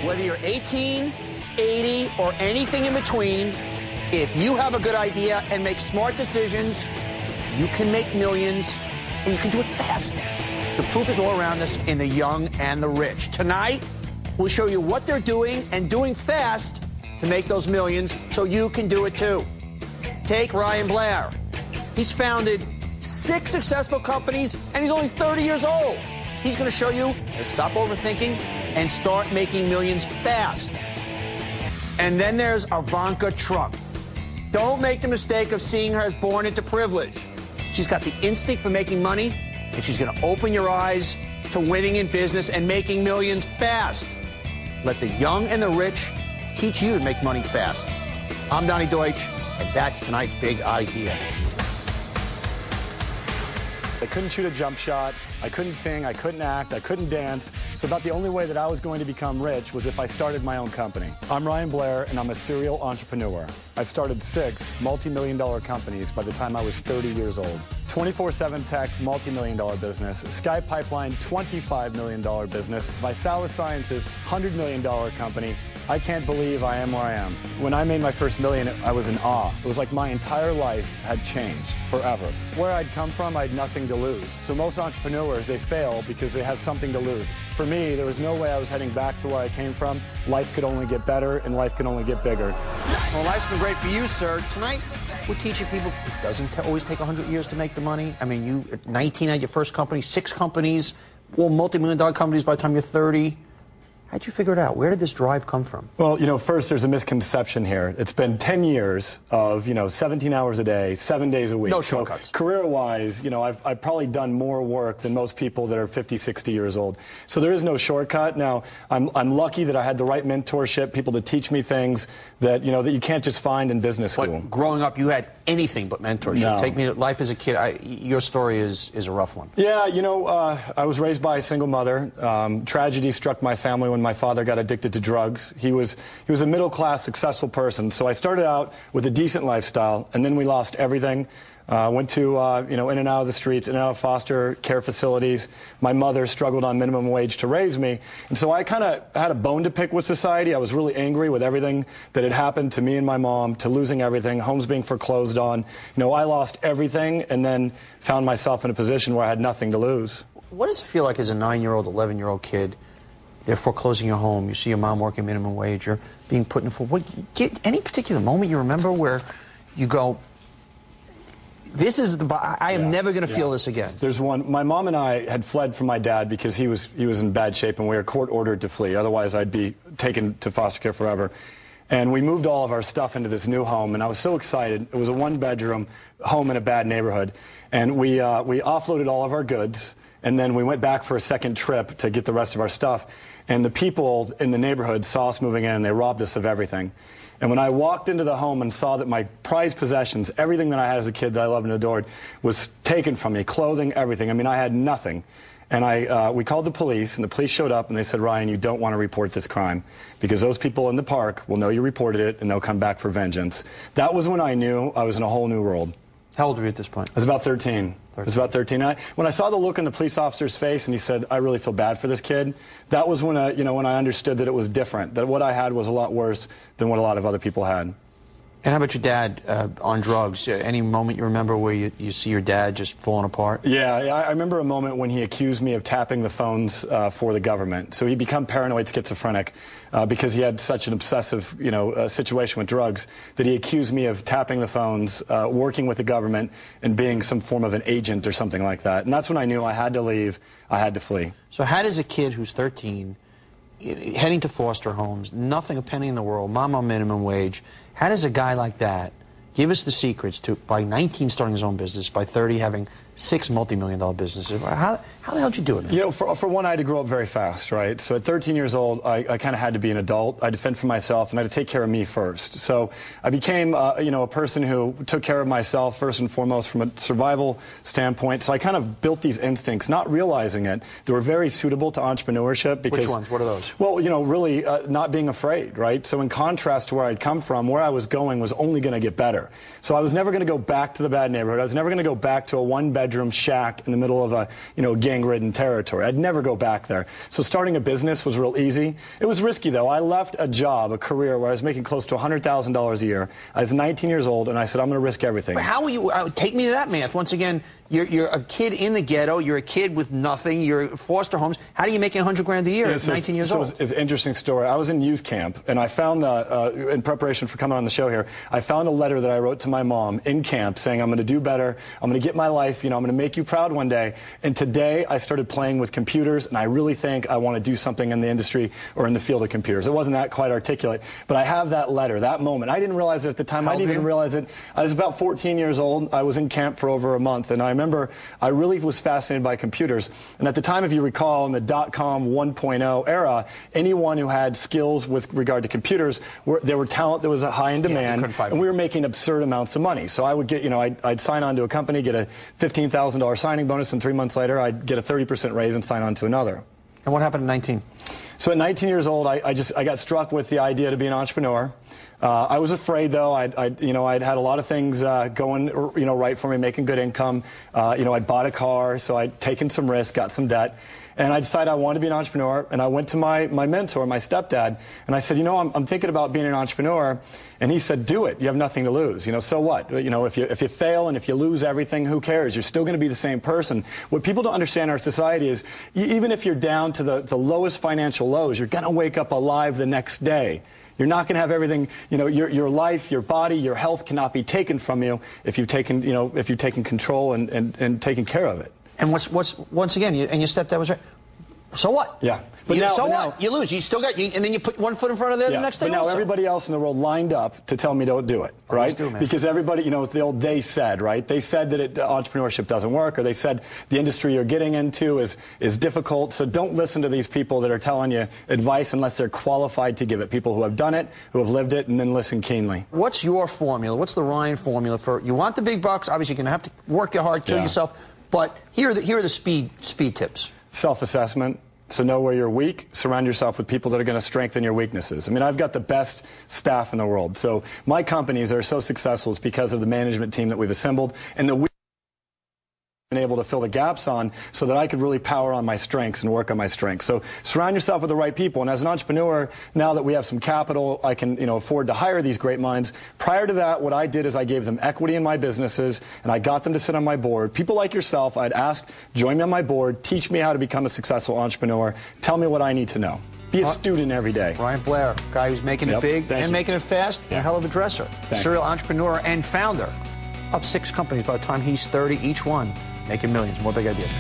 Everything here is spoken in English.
Whether you're 18, 80, or anything in between, if you have a good idea and make smart decisions, you can make millions, and you can do it fast. The proof is all around us in the young and the rich. Tonight, we'll show you what they're doing and doing fast to make those millions so you can do it too. Take Ryan Blair. He's founded 6 successful companies, and he's only 30 years old. He's going to show you how to stop overthinking and start making millions fast. And then there's Ivanka Trump. Don't make the mistake of seeing her as born into privilege. She's got the instinct for making money, and she's going to open your eyes to winning in business and making millions fast. Let the young and the rich teach you to make money fast. I'm Donnie Deutsch, and that's tonight's big idea. I couldn't shoot a jump shot, I couldn't sing, I couldn't act, I couldn't dance, so about the only way that I was going to become rich was if I started my own company. I'm Ryan Blair, and I'm a serial entrepreneur. I've started 6 multi-million-dollar companies by the time I was 30 years old. 24/7 Tech, multi-million-dollar business. Sky Pipeline, $25 million business. ViSalus Sciences, $100 million company. I can't believe I am where I am. When I made my first million, I was in awe. It was like my entire life had changed forever. Where I'd come from, I had nothing to lose. So most entrepreneurs, they fail because they have something to lose. For me, there was no way I was heading back to where I came from. Life could only get better, and life could only get bigger. Well, life's been great for you, sir. Tonight, we're teaching people it doesn't always take 100 years to make the money. I mean, you at 19 had your first company, 6 companies, all multi-million-dollar companies by the time you're 30. How'd you figure it out? Where did this drive come from? Well, you know, first there's a misconception here. It's been 10 years of, 17 hours a day, 7 days a week. No shortcuts. So career-wise, I've probably done more work than most people that are 50, 60 years old. So there is no shortcut. Now, I'm lucky that I had the right mentorship, people to teach me things that, that you can't just find in business school. But growing up, you had anything but mentorship. No. Take me to life as a kid. Your story is a rough one. Yeah, I was raised by a single mother. Tragedy struck my family when my father got addicted to drugs. He was a middle-class, successful person. So I started out with a decent lifestyle, and then we lost everything. Went to, in and out of the streets, in and out of foster care facilities. My mother struggled on minimum wage to raise me. And so I kind of had a bone to pick with society. I was really angry with everything that had happened to me and my mom, to losing everything, homes being foreclosed on. I lost everything and then found myself in a position where I had nothing to lose. What does it feel like as a 9-year-old, 11-year-old kid? They're foreclosing your home. You see your mom working minimum wage. You're being put in for any particular moment you remember where you go, this is I am never going to feel this again. There's one. My mom and I had fled from my dad because he was in bad shape and we were court ordered to flee. Otherwise, I'd be taken to foster care forever. And we moved all of our stuff into this new home, and I was so excited. It was a 1-bedroom home in a bad neighborhood, and we offloaded all of our goods, and then we went back for a second trip to get the rest of our stuff. And the people in the neighborhood saw us moving in, and they robbed us of everything. And when I walked into the home and saw that my prized possessions, everything that I had as a kid that I loved and adored, was taken from me, clothing, everything. I mean, I had nothing. And we called the police, and the police showed up, and they said, Ryan, you don't want to report this crime, because those people in the park will know you reported it, and they'll come back for vengeance. That was when I knew I was in a whole new world. How old were you at this point? I was about 13. I was about 13. When I saw the look on the police officer's face and he said, I really feel bad for this kid, that was when when I understood that it was different, that what I had was a lot worse than what a lot of other people had. And how about your dad on drugs? Any moment you remember where you see your dad just falling apart? Yeah, I remember a moment when he accused me of tapping the phones for the government. So he'd become paranoid schizophrenic because he had such an obsessive, situation with drugs that he accused me of tapping the phones, working with the government, and being some form of an agent or something like that. And that's when I knew I had to leave, I had to flee. So how does a kid who's 13, heading to foster homes, nothing, a penny in the world, mom on minimum wage, how does a guy like that give us the secrets to, by 19, starting his own business, by 30, having 6 multi-million-dollar businesses? How the hell did you do it, man? For one, I had to grow up very fast, right? So at 13 years old, I kind of had to be an adult. I had to fend for myself, and I had to take care of me first. So I became, a person who took care of myself first and foremost from a survival standpoint. So I kind of built these instincts, not realizing it. They were very suitable to entrepreneurship. Because, which ones? What are those? Well, really not being afraid, right? So in contrast to where I'd come from, where I was going was only going to get better. So I was never going to go back to the bad neighborhood. I was never going to go back to a 1-bedroom four-bedroom shack in the middle of a, gang-ridden territory. I'd never go back there. So starting a business was real easy. It was risky, though. I left a job, a career where I was making close to $100,000 a year. I was 19 years old, and I said, I'm going to risk everything. But how will you take me to that math? Once again, you're a kid in the ghetto. You're a kid with nothing. You're foster homes. How do you make $100,000 a year at 19 years old? It's an interesting story. I was in youth camp, and I found in preparation for coming on the show here, I found a letter that I wrote to my mom in camp saying, I'm going to do better. I'm going to get my life. I'm going to make you proud one day. And today, I started playing with computers, and I really think I want to do something in the industry or in the field of computers. It wasn't that quite articulate, but I have that letter, that moment. I didn't realize it at the time. I didn't even realize it. I was about 14 years old. I was in camp for over a month, and I remember I really was fascinated by computers. And at the time, if you recall, in the .com 1.0 era, anyone who had skills with regard to computers, there were talent that was high in demand, and we were making absurd amounts of money. So I would get, I'd sign on to a company, get a $15,000 signing bonus, and 3 months later, I'd get a 30% raise and sign on to another. And what happened at 19? So at 19 years old, I got struck with the idea to be an entrepreneur. I was afraid, though. I'd had a lot of things going, right for me, making good income. I'd bought a car, so I'd taken some risk, got some debt. And I decided I wanted to be an entrepreneur, and I went to my mentor, my stepdad, and I said, I'm thinking about being an entrepreneur. And he said, do it. You have nothing to lose. So what? If you fail and if you lose everything, who cares? You're still going to be the same person. What people don't understand in our society is even if you're down to the lowest financial lows, you're going to wake up alive the next day. You're not going to have everything, your life, your body, your health cannot be taken from you if you've taken, control and taken care of it. And once again, and your stepdad was right. So what? Yeah. But what? You lose. You still got, and then you put one foot in front of the next day. But now everybody else in the world lined up to tell me don't do it, right? Because everybody, the old they said, right? They said that entrepreneurship doesn't work, or they said the industry you're getting into is difficult. So don't listen to these people that are telling you advice unless they're qualified to give it. People who have done it, who have lived it, and then listen keenly. What's your formula? What's the Ryan formula for? You want the big bucks? Obviously, you're going to have to work your hard, kill yourself. But here are the speed tips. Self-assessment. So know where you're weak. Surround yourself with people that are going to strengthen your weaknesses. I mean, I've got the best staff in the world. So my companies are so successful is because of the management team that we've assembled and the been able to fill the gaps on so that I could really power on my strengths and work on my strengths. So surround yourself with the right people. And as an entrepreneur, now that we have some capital, I can afford to hire these great minds. Prior to that, what I did is I gave them equity in my businesses, and I got them to sit on my board. People like yourself, I'd ask, join me on my board, teach me how to become a successful entrepreneur, tell me what I need to know. Be a student every day. Ryan Blair, guy who's making it big and making it fast, and a hell of a dresser. Serial entrepreneur and founder of 6 companies by the time he's 30, each one making millions. More big ideas.